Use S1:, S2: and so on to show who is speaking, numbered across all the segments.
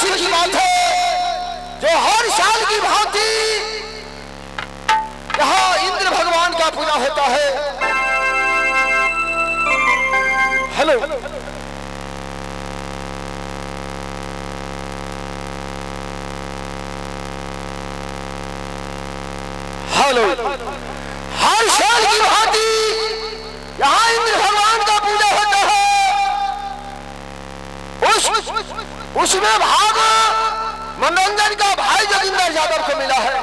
S1: खुशी की बात है जो हर साल की भांति यहाँ इंद्र भगवान का पूजा होता है। हेलो हेलो, हर साल की भांति यहाँ इंद्र भगवान का पूजा होता है। उसमें भाग मनोरंजन का भाई जोगिंदर यादव को मिला है।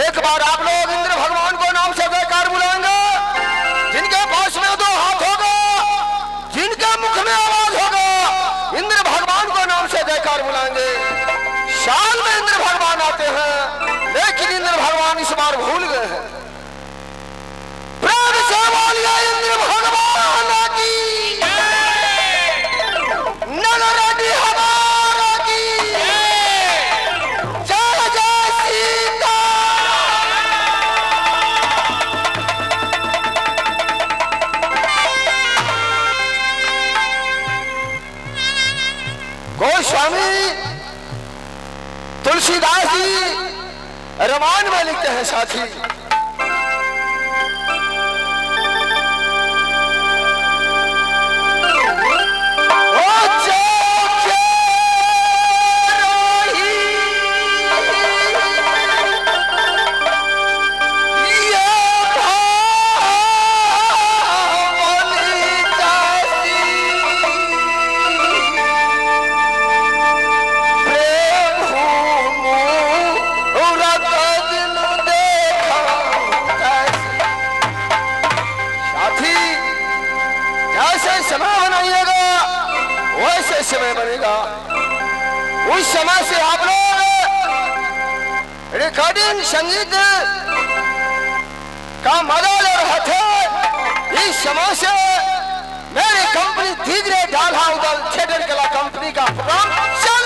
S1: एक बार आप लोग इंद्र भगवान को नाम से जयकार बुलाएंगे। जिनके पास में दो हाथ होगा, जिनके मुख में आवाज होगा, इंद्र भगवान को नाम से जयकार बुलाएंगे। साल में इंद्र भगवान आते हैं, लेकिन इंद्र भगवान इस बार भूल गए हैं। प्रेम से बोलिए इंद्र भगवान की, नगरानी हमारा की, जय जय सीता। गोस्वामी तुलसीदास जी रामायण में लिखते हैं साथी, समय बनेगा। उस समय से आप लोग रिकॉर्डिंग संगीत का मजा ले रहे थे। इस समय से मेरी कंपनी धीरे डाला उदल थिएटर कला कंपनी का प्रोग्राम चल।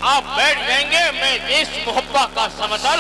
S2: आप बैठ जाएंगे, मैं देश मोहब्बत का समाचार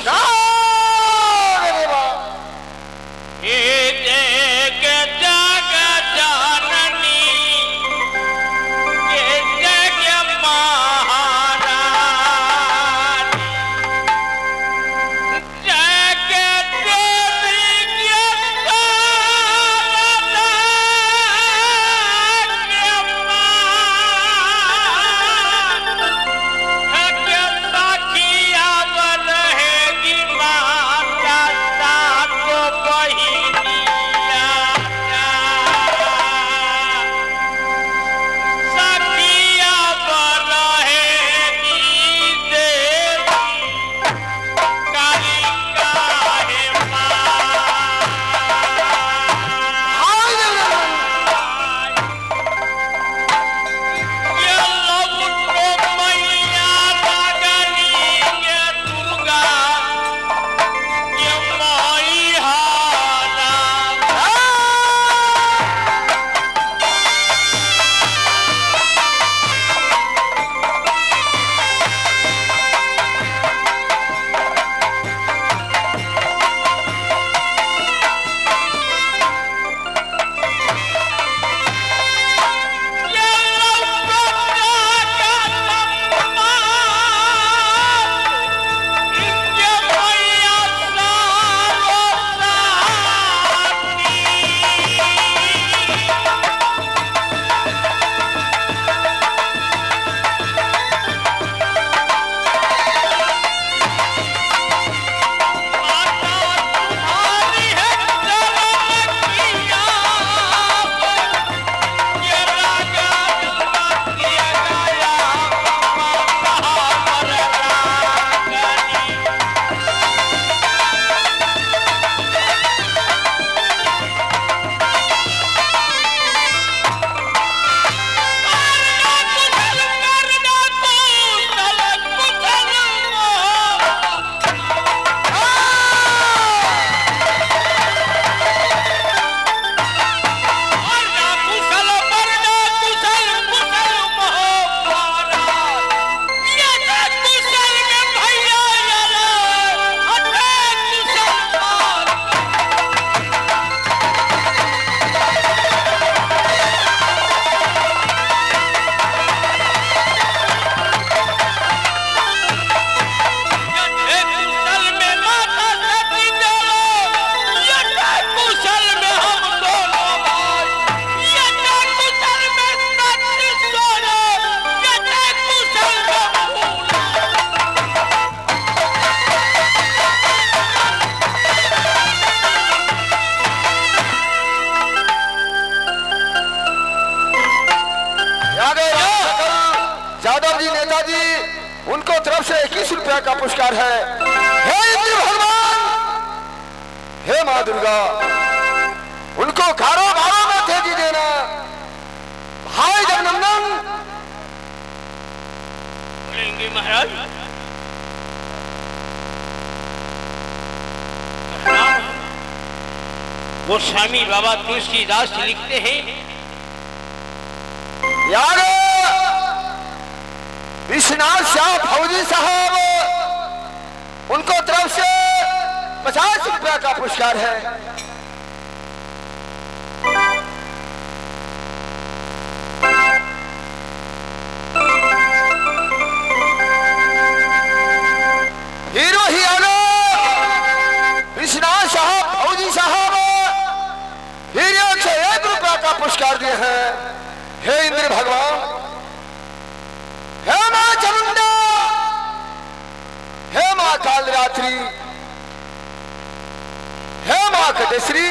S1: यादव जी नेताजी उनको तरफ से 21 रुपया का पुरस्कार है। हे इंद्र भगवान, हे माँ दुर्गा, उनको घरों घरों में तेजी देना। भाई जगनंदन
S2: बोलेंगे महाराज। वो स्वामी बाबा तुलसीदास लिखते हैं,
S1: यार विश्वनाथ शाह फौजी साहब, उनको तरफ से 50 रुपया का पुरस्कार है। हीरो हियानो विश्वनाथ शाह फौजी साहब हीरो से 1 रुपया का पुरस्कार दिए हैं। हे इंद्र भगवान, हे मां चामुंडा, हे मां कालरात्रि, हे मां कटेश्वरी,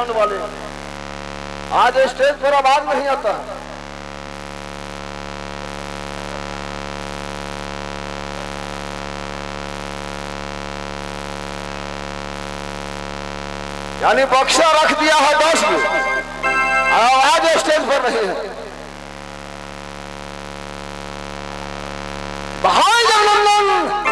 S1: साउंड वाले, आज स्टेज पर आवाज नहीं आता। यानी बक्सा रख दिया है 10 में, आवाज स्टेज पर नहीं है। भाई जगनंदन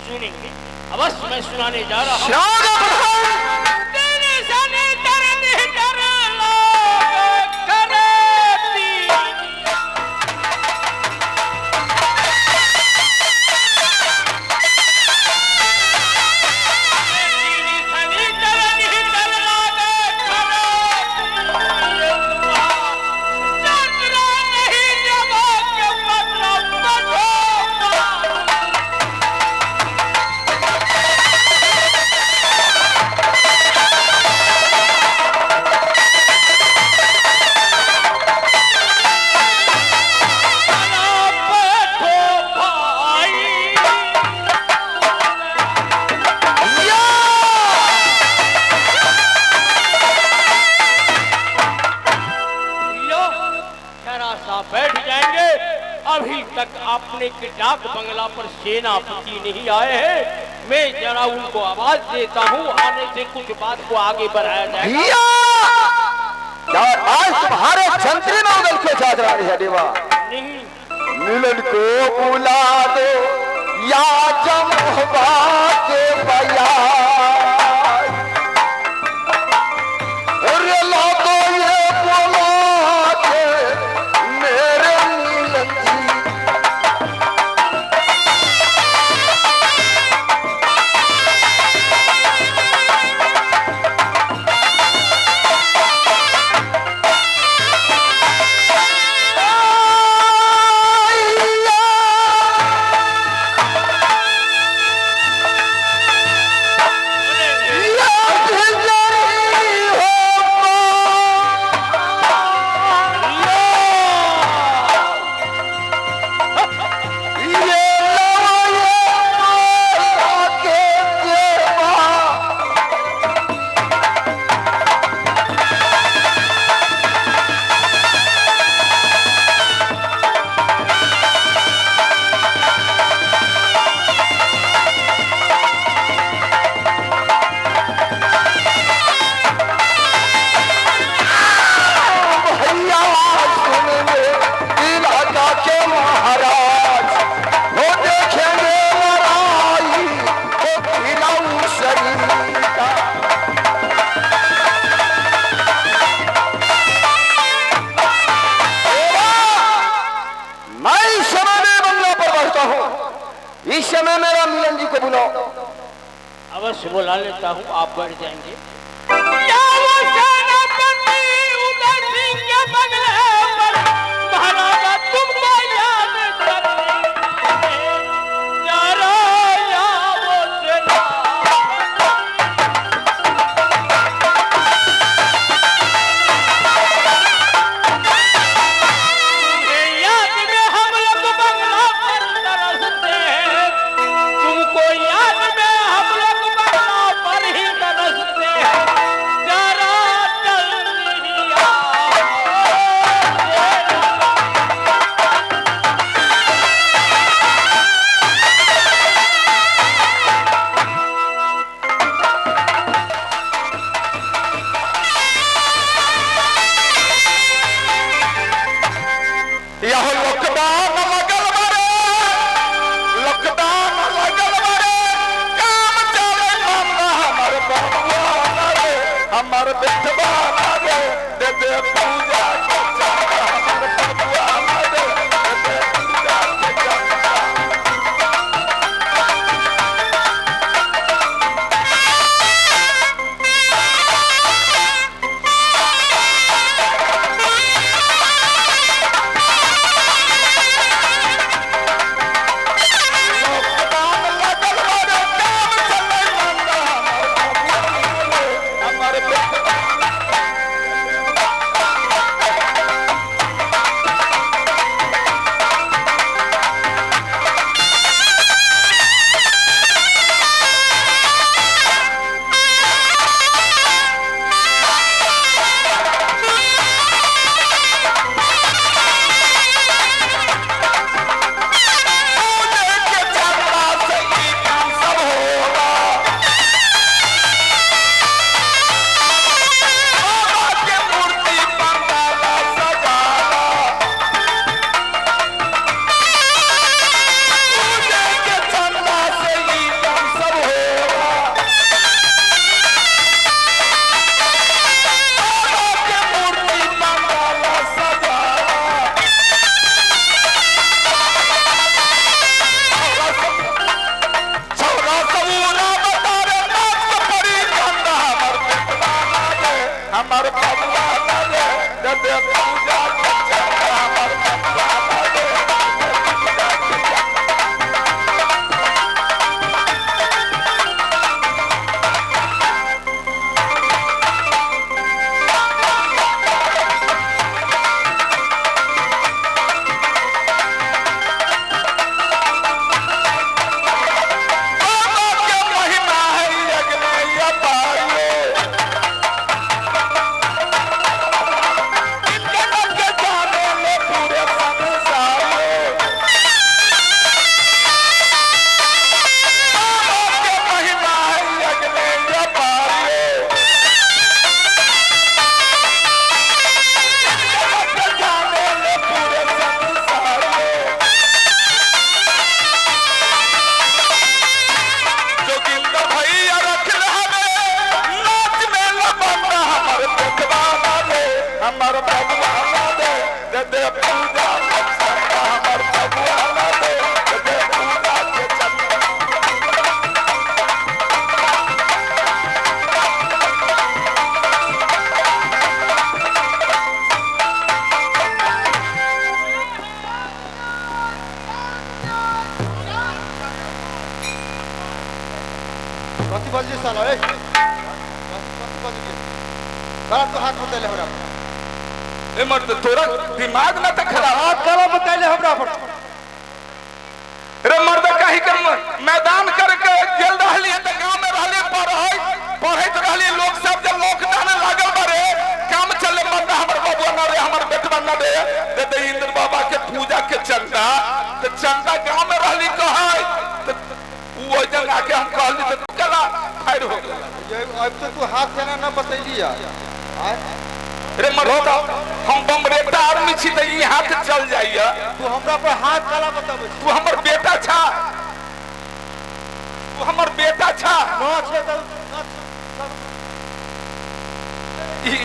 S2: सुनेंगे, अवश्य मैं सुनाने जा रहा हूँ। बैठ जाएंगे, अभी तक अपने के डाक बंगला पर सेनापति नहीं आए हैं। मैं जरा उनको आवाज देता हूँ, आने से कुछ बात को आगे बढ़ाया जाएगा।
S1: आज तुम्हारे छंत्री में उदल को चाह रही है देवा?
S2: नहीं,
S1: मिलन को बुला दो या जमवा के बया इस समय मेरा मिलन जी को बुलाओ।
S2: अवश्य बुला लेता हूँ, आप बैठ जाएंगे। तुमको याद में हम लोग बंगला पर ही तरसते हैं।
S3: बल्दी साला ए साला तो हाथ बताइले हमरा
S1: ए मर्द तोरा दिमाग ना त खराब
S3: हाथ करा बताइले हमरा पर
S1: रे मर्द काहे के मैदान करके गेल रहली त गांव में रहली पढ़ैत रहली लोग सब जब लॉकडाउन लागल बारे काम चले मर्द हमर बाबू ना रे हमर बेटवा ना दे दे इंद्र बाबा के पूजा के चंदा त चंदा गांव में रहली कहै त वो जगह के हम कहली त कला फायर हो गेल
S3: अब तो तू हाथ केना ना बतैली यार
S1: रे मर्द हम बमरेटा आदमी छी त ई हाथ चल जाइया
S3: तू हमरा पर हाथ काला बताबै
S1: तू हमर बेटा छा तू हमर बेटा छा
S3: न छै त
S1: ई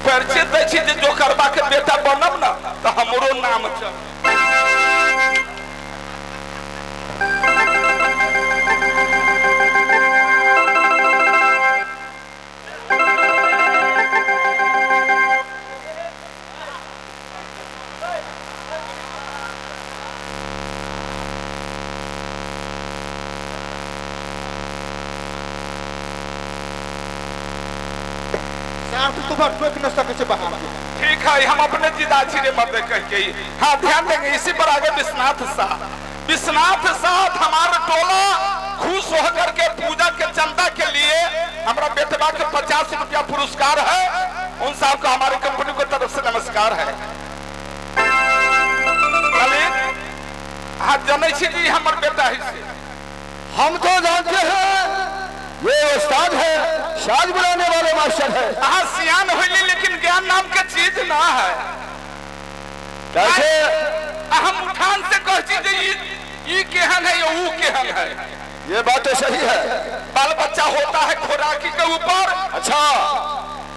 S1: परिचय दै छी जे जो करबा के बेटा बनब ना त हमरो नाम छ
S3: हाथ तो बार रोक न सके बाहर के।
S4: ठीक है, हम अपने जिदाजी रे मत कह के हाँ ध्यान देंगे। इसी पर आगे विश्वनाथ साहब हमारा टोला खुश होकर के पूजा के चंदा के लिए हमारा बेटवा के 50 रुपया पुरस्कार है। उन साहब का हमारी कंपनी की तरफ से नमस्कार है। हाँ जनै छी जी हमार बेटा ही से
S1: हम तो जानते हैं ये उस्ताद है, शाद बुलाने वाले मास्टर है।
S4: हाँ सियान होली लेकिन ज्ञान नाम के चीज ना है।
S1: कैसे
S4: हम उठान से कह चीज ये केहन है ये वो केहन है।
S1: ये बात तो सही है।
S4: बाल बच्चा होता है खुराकी के ऊपर।
S1: अच्छा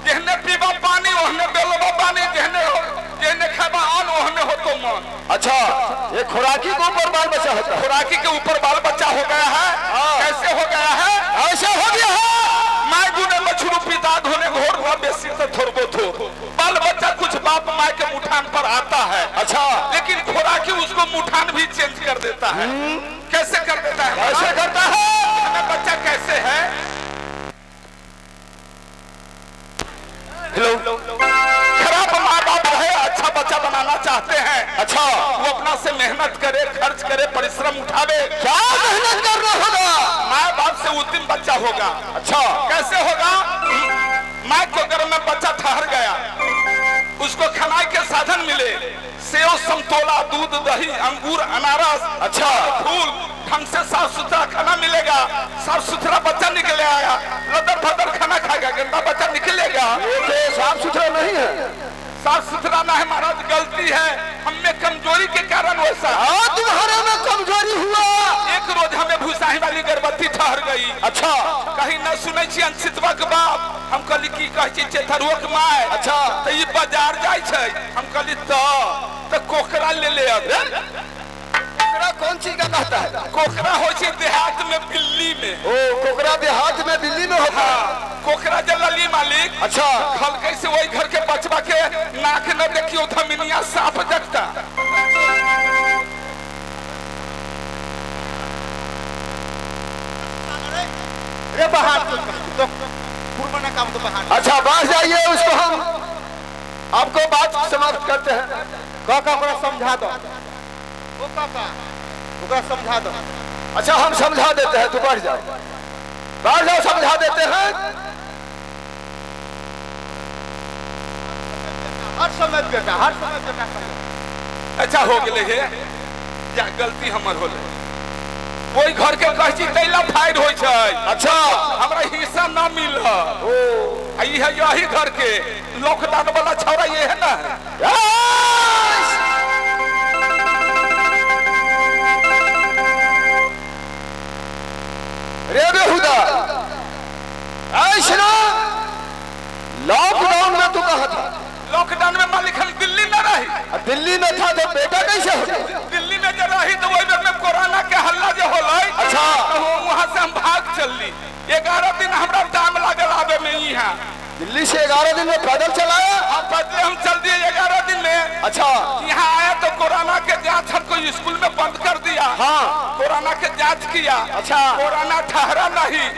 S4: जहने पीबा पानी ओहने बेलबा पानी, जहने खाबा अन्न ओहने हो तो मन।
S1: अच्छा ये खुराकी के ऊपर बाल बच्चा होता है।
S4: खुराकी के ऊपर बाल बच्चा हो गया है। कैसे हो गया है?
S1: ऐसा हो गया है।
S4: माय गुने मछरू पिता धोने घोर हुआ बेसी तो थोड़बो थो। बाल बच्चा कुछ बाप माय के मुठान पर आता है।
S1: अच्छा
S4: लेकिन खुराकी उसको मुठान भी चेंज कर देता है। कैसे कर देता है?
S1: कैसे करता है?
S4: बच्चा कैसे है?
S1: हेलो
S4: खराब माँ बाप है, अच्छा बच्चा बनाना चाहते हैं।
S1: अच्छा
S4: वो अपना से मेहनत करे, खर्च करे, परिश्रम उठावे।
S1: क्या मेहनत करना होगा?
S4: माँ बाप से उद्यम बच्चा होगा।
S1: अच्छा
S4: कैसे होगा? माँ के घर में बच्चा ठहर गया, उसको खाना के साधन मिले, सेव संतोला दूध दही अंगूर अनारस
S1: अच्छा
S4: फूल ढंग से साफ सुथरा खाना मिलेगा। साफ सुथरा बच्चा निकले आया, लदर फदर खाना खाएगा, गंदा बच्चा निकलेगा।
S1: ये साफ सुथरा नहीं है।
S4: साफ सुथरा ना है महाराज, गलती है हम में कमजोरी के कारण वैसा।
S1: तुम्हारे में कमजोरी हुआ।
S4: एक रोज हमें भूसाही वाली गर्भवती ठहर गई।
S1: अच्छा
S4: कहीं न सुनै छी अंशितवा के बाप। हम कहली की कहै छी चेथरुआ के माय।
S1: अच्छा
S4: तो ये बाजार जाय छै। हम कहली तो कोकरा ले अब।
S1: कोकरा कौन चीज का कहता है?
S4: कोकरा हो छै देहात में बिल्ली में।
S1: ओ कोकरा देहात में बिल्ली में होता है।
S4: कोकरा जल्ली मालिक।
S1: अच्छा
S4: खल कैसे वही घर के बचवा के नाक न देखियो धमिनिया साफ देखता।
S3: रे बाहर तो पुरमाना काम तो बाहर।
S1: अच्छा बाहर जाइए, उसको हम आपको बात समाप्त करते हैं।
S3: काका ओकरा समझा दो। ओ काका ओकरा समझा दो।
S1: अच्छा हम समझा देते हैं, तू बढ़ जाओ, बढ़ जाओ, समझा देते हैं।
S3: हर समय बेटा, हर समय बेटा।
S4: अच्छा हो गए है या गलती हमर होले। कोई घर के कह छी तैला फाइड होय छै।
S1: अच्छा
S4: हमरा हिस्सा ना मिल। ओ आई है यही घर के लॉकडाउन वाला छौरा ये है ना।
S1: रे बेहुदा ऐसा लॉकडाउन में तू कहा था?
S4: लॉकडाउन में मालिक हम दिल्ली में रही।
S1: दिल्ली में था तो बेटा कैसे हो गया?
S4: दिल्ली में जब रही तो वही में कोरोना के हल्ला जो होलै।
S1: अच्छा
S4: तो वहां से हम भाग चलली। 11 दिन हमरा टाइम लागल आवे में। यहाँ
S1: दिल्ली से 11 दिन में पैदल चलाया?
S4: पैदल हम चल दिए 11 दिन में।
S1: अच्छा
S4: यहाँ आया तो कोरोना के जांच हमको स्कूल में बंद कर दिया।
S1: हाँ
S4: कोरोना के जांच किया।
S1: अच्छा
S4: कोरोना ठहरा नहीं,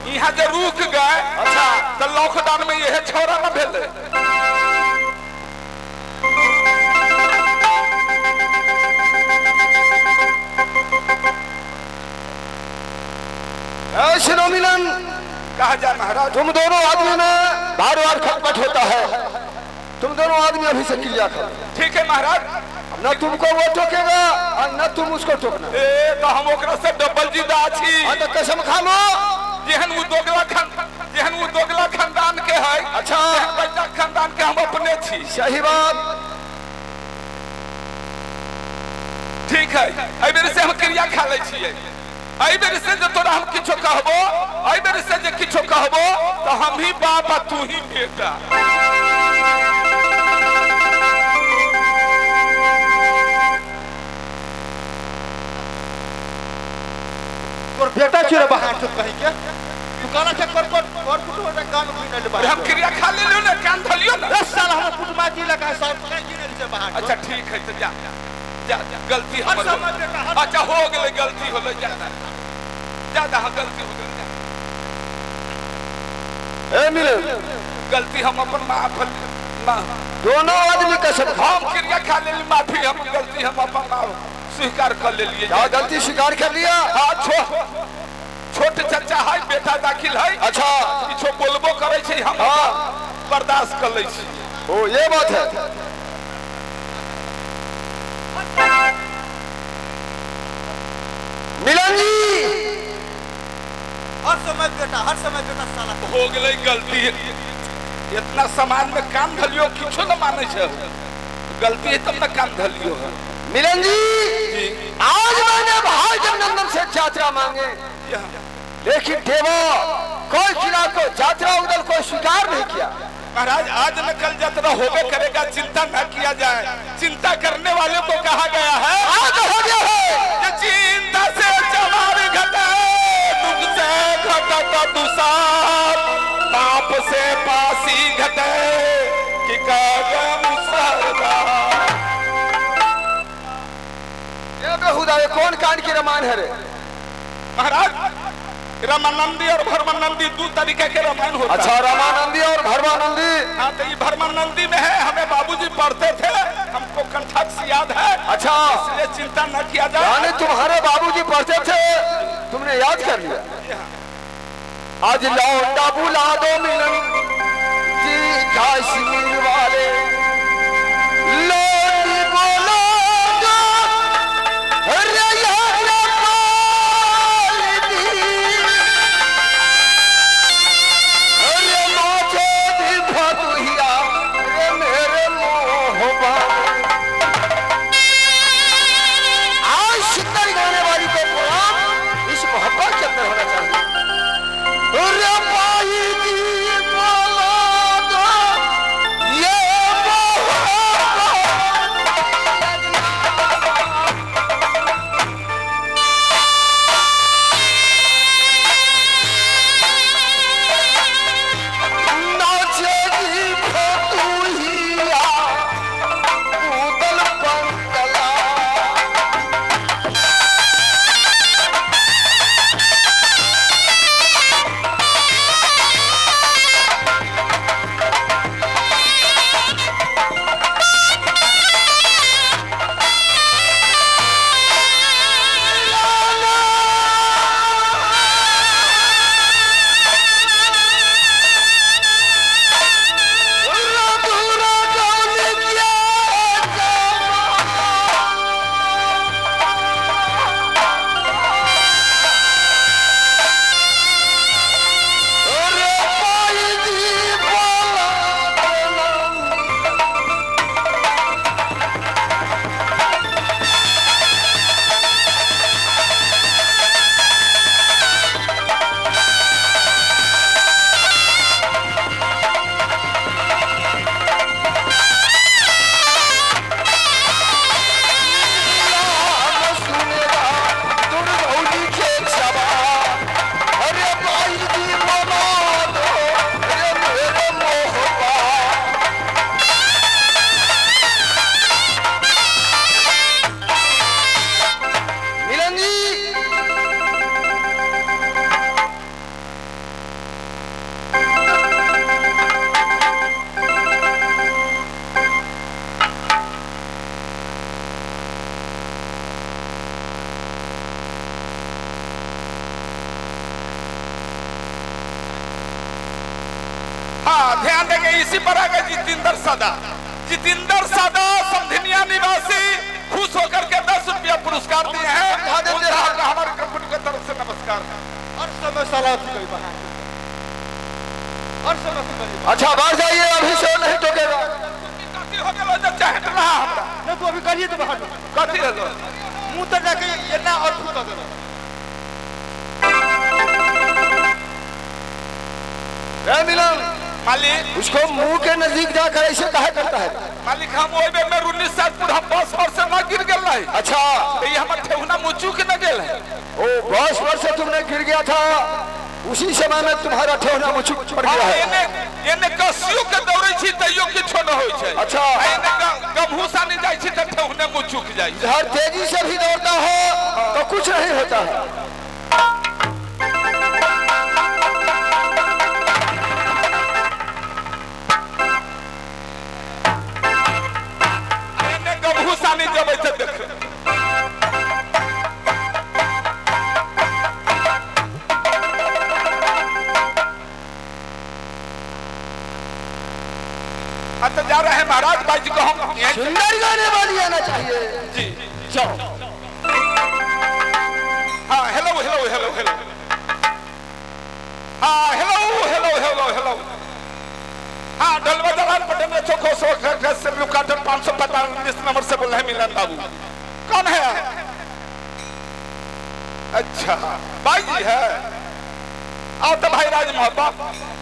S4: यहाँ जो रुक गए।
S1: अच्छा
S4: तो लॉकडाउन में यह छोरा न भेले।
S1: ऐसे मिलन
S4: कहा जाए महाराज,
S1: तुम दोनों आदमी में बार बार खटपट होता है। तुम दोनों आदमी अभी से क्रिया करो।
S4: ठीक है महाराज।
S1: न तुमको वो टोकेगा और न तुम उसको टोकना।
S4: ए तो हम ओकरा से डबल जिदा छी।
S1: हाँ तो कसम खा लो।
S4: जेहन वो दोगला खानदान के है।
S1: अच्छा
S4: बच्चा खानदान के हम अपने छी।
S1: सही बात।
S4: ठीक है, एहि बेर से हम क्रिया खा ले छियै। एहि बेर से जो तोरा हम किछो कहबो, एहि बेर से जे किछो कहबो तो हम ही बाप आ तू ही बेटा।
S3: तोर बेटा छिरे बाहर से कहि के तू काला के कर कुछ होता काम गिनल बाहर।
S4: हम क्रिया खा ले लियो ना, कान धलियो ना।
S3: 10 साल हम कुटुमा जी लगा सब गिनल से बाहर।
S4: अच्छा ठीक है तो जा जा, जा गलती हमर हो। अच्छा हो गेलै, गलती होलै। ज्यादा गलती हो गेलै।
S1: ए मिलन
S4: गलती हम अपन माफ
S1: दोनों आदमी कसम खाओ।
S4: हम क्रिया खा ले माफी हम गलती हम अपन स्वीकार कर ले लिए।
S1: क्या गलती स्वीकार कर लिया?
S4: हाँ छोट चचा है बेटा दाखिल है।
S1: अच्छा
S4: किछो बोलबो करे छे हम बर्दाश्त कर ले छी।
S1: ओ ये बात है। मिलन जी
S3: हर समय बेटा साला
S4: हो गई गलती। इतना समाज में काम धलियो किछो न माने छे। गलती है तब न काम धलियो है।
S1: मिलन जी आज मैंने भाई जगनंदन से यात्रा मांगे, लेकिन देवा कोई खिला को यात्रा उधर कोई स्वीकार नहीं किया।
S4: महाराज आज न कल यात्रा होबे करेगा, चिंता न किया जाए। चिंता करने वाले को कहा गया है
S1: आज हो गया है
S4: चिंता से जवार घटे, दुख से घटत दुसार, पाप से पासी घटे कि कागम सरदार।
S1: ये बेहुदा ये कौन कांड की रामायण है रे?
S4: महाराज रामानंदी और भरमानंदी दो तरीके के रामायण होता है।
S1: अच्छा रामानंदी और भरमानंदी।
S4: हाँ तो ये भरमानंदी में है, हमें बाबूजी पढ़ते थे, हमको कंठस्थ याद है।
S1: अच्छा
S4: इसलिए चिंता न किया जाए।
S1: यानी तुम्हारे बाबूजी पढ़ते थे, तुमने याद कर लिया। आज लौंडा बुला दो मिलन जी कश्मीर वाले, लौंडी बोलो
S4: ध्यान देंगे इसी पर आगे जितेंद्र सदा समधिनिया निवासी खुश होकर के 10 रुपया पुरस्कार दिए हैं। हमारी कंपनी की तरफ से नमस्कार।
S3: हर समय साला हर समय
S1: अच्छा बाहर जाइए, अभी से नहीं टोकेगा।
S4: हो गया तो चाहत रहा हमरा
S3: नहीं तू अभी करिए तो बाहर
S4: कथी है
S3: मुंह तक जाके ये ना और फूट दे
S1: मिलन
S4: मालिक।
S1: उसको मुंह के नजदीक जाकर ऐसे कहा करता है।
S4: मालिक हम ओइ में 19 साल बुढ़ा बस पर से न गिर गेल है।
S1: अच्छा
S4: ये हमर ठेहुना मुचू के न गेल है।
S1: ओ 10 वर्ष से तुमने गिर गया था, उसी समय में तुम्हारा ठेहुना मुचू पड़ गया है।
S4: एने कसियो के दौड़े छी तइयो किछो न होय छै।
S1: अच्छा
S4: एने गभूसा नहीं जाय छी त ठेहुने मुचुक जाय।
S1: हर तेजी से भी दौड़ता हो तो कुछ नहीं होता है।
S4: निशानी जब ऐसे देख तो जा रहे हैं महाराज भाई जी को हम
S1: सुंदर गाने वाली आना चाहिए।
S4: जी
S2: जाओ।
S4: हाँ हेलो हेलो हेलो हेलो हाँ हेलो हेलो हेलो हेलो हाँ डलवा दलाल पटेल ने चोखो सो से लुकाटन 545 नंबर से बोल रहे हैं मिलन बाबू कौन है? अच्छा भाई जी है आओ तो भाई राज मोहब्बत